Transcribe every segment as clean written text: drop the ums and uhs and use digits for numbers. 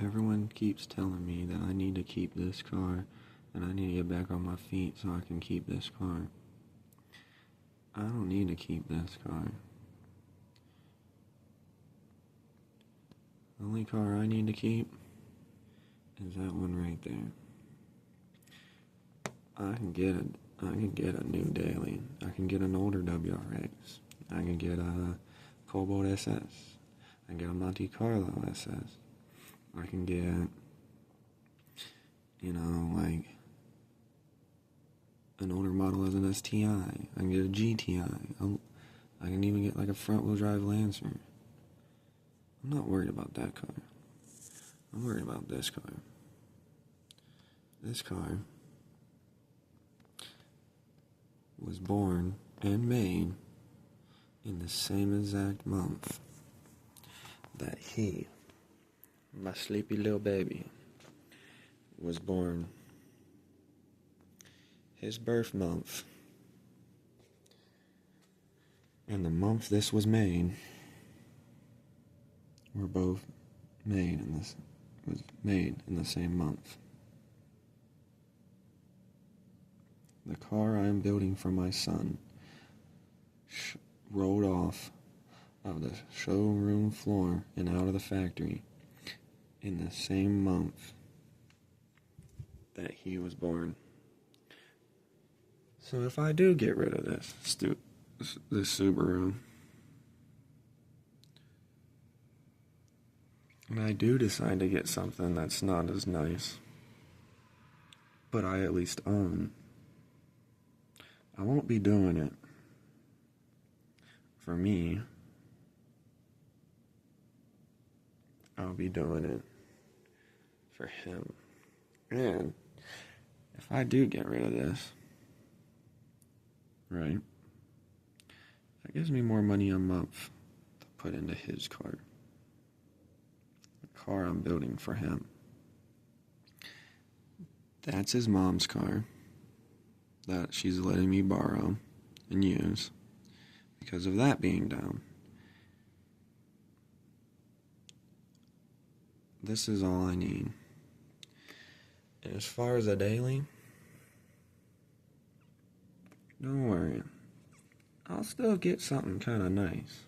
Everyone keeps telling me that I need to keep this car and I need to get back on my feet so I can keep this car. I don't need to keep this car. The only car I need to keep is that one right there. I can get a new daily. I can get an older WRX. I can get a Cobalt SS. I can get a Monte Carlo SS. I can get, like an older model as an STI. I can get a GTI. I can even get like a front-wheel drive Lancer. I'm not worried about that car. I'm worried about this car. This car was born and made in the same exact month that he, my sleepy little baby, was born. His birth month and the month this was made were both made in the same month. The car I am building for my son rolled off of the showroom floor and out of the factory in the same month that he was born. So if I do get rid of this Subaru, and I do decide to get something that's not as nice, but I at least own, I won't be doing it for me. I'll be doing it for him. And if I do get rid of this, right, that gives me more money a month to put into his car. The car I'm building for him. That's his mom's car that she's letting me borrow and use because of that being down. This is all I need. And as far as a daily, don't worry. I'll still get something kind of nice.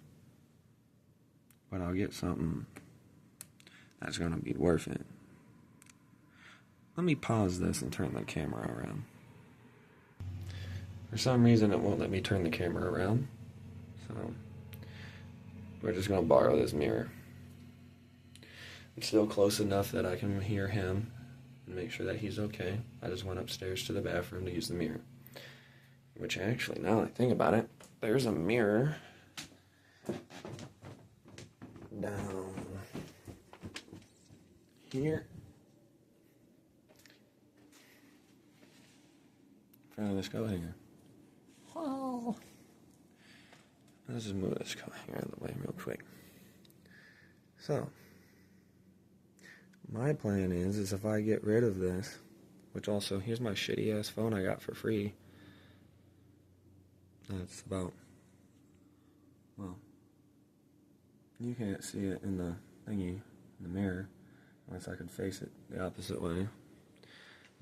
But I'll get something that's going to be worth it. Let me pause this and turn the camera around. For some reason, it won't let me turn the camera around. So, we're just going to borrow this mirror. I'm still close enough that I can hear him and make sure that he's okay. I just went upstairs to the bathroom to use the mirror. Which actually, now that I think about it, there's a mirror down here in front of this coat hanger. Oh. Let's just move this coat hanger out of the way real quick. So, my plan is if I get rid of this, which also, here's my shitty ass phone I got for free. That's about, well, you can't see it in the thingy, in the mirror, unless I could face it the opposite way.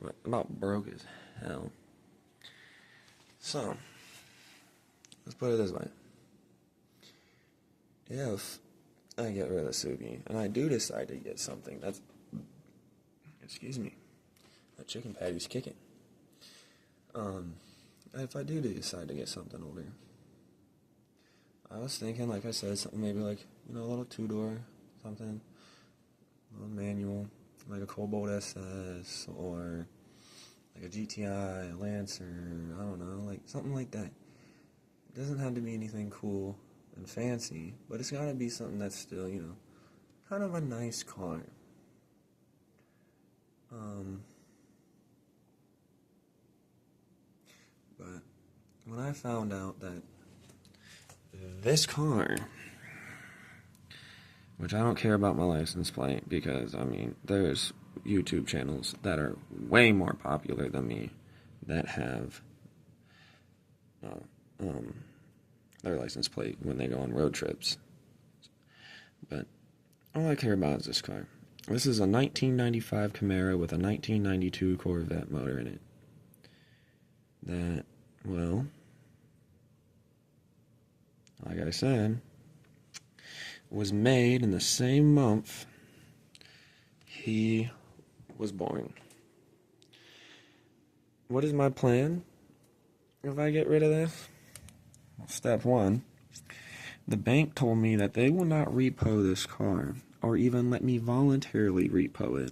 But about broke as hell. So, let's put it this way. If I get rid of Subi, and I do decide to get something that's, excuse me, that chicken patty's kicking. If I do decide to get something older, I was thinking, like I said, something maybe like, a little two-door, something, a little manual, like a Cobalt SS, or like a GTI, a Lancer, I don't know, like something like that. It doesn't have to be anything cool and fancy, but it's gotta be something that's still, kind of a nice car. But when I found out that this car, which I don't care about my license plate because, there's YouTube channels that are way more popular than me that have their license plate when they go on road trips. But all I care about is this car. This is a 1995 Camaro with a 1992 Corvette motor in it. That, well, like I said, was made in the same month he was born. What is my plan if I get rid of this? Step one, the bank told me that they will not repo this car or even let me voluntarily repo it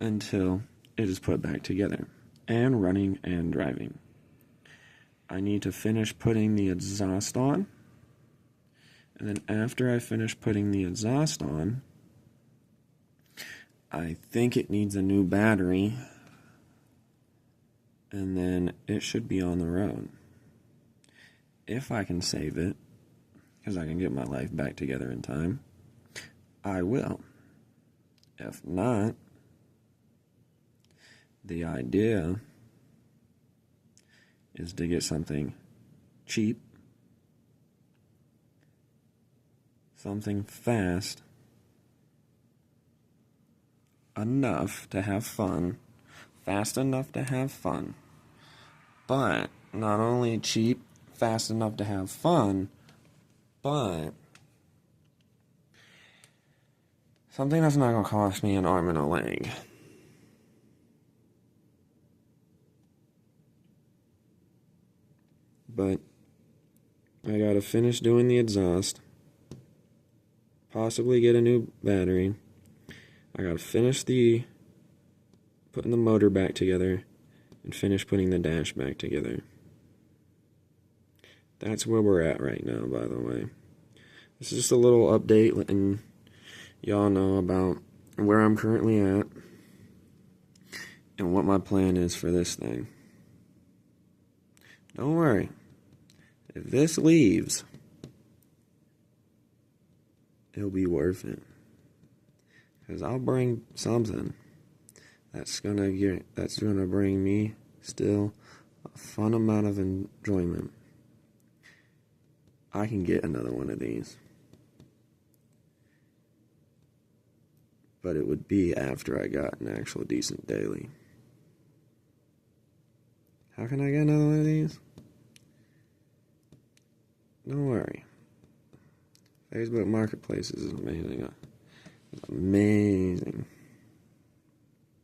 until it is put back together and running and driving. I need to finish putting the exhaust on, and then after I finish putting the exhaust on, I think it needs a new battery, and then it should be on the road. If I can save it, because I can get my life back together in time, I will. If not, the idea is to get something cheap, something fast, enough to have fun, fast enough to have fun, but not only cheap, fast enough to have fun, but something that's not going to cost me an arm and a leg. But I got to finish doing the exhaust, possibly get a new battery. I got to finish putting the motor back together and finish putting the dash back together. That's where we're at right now, by the way. This is just a little update letting y'all know about where I'm currently at and what my plan is for this thing. Don't worry. If this leaves, it'll be worth it. Because I'll bring something that's gonna bring me still a fun amount of enjoyment. I can get another one of these. But it would be after I got an actual decent daily. How can I get another one of these? Don't worry. Facebook Marketplace is amazing. It's amazing.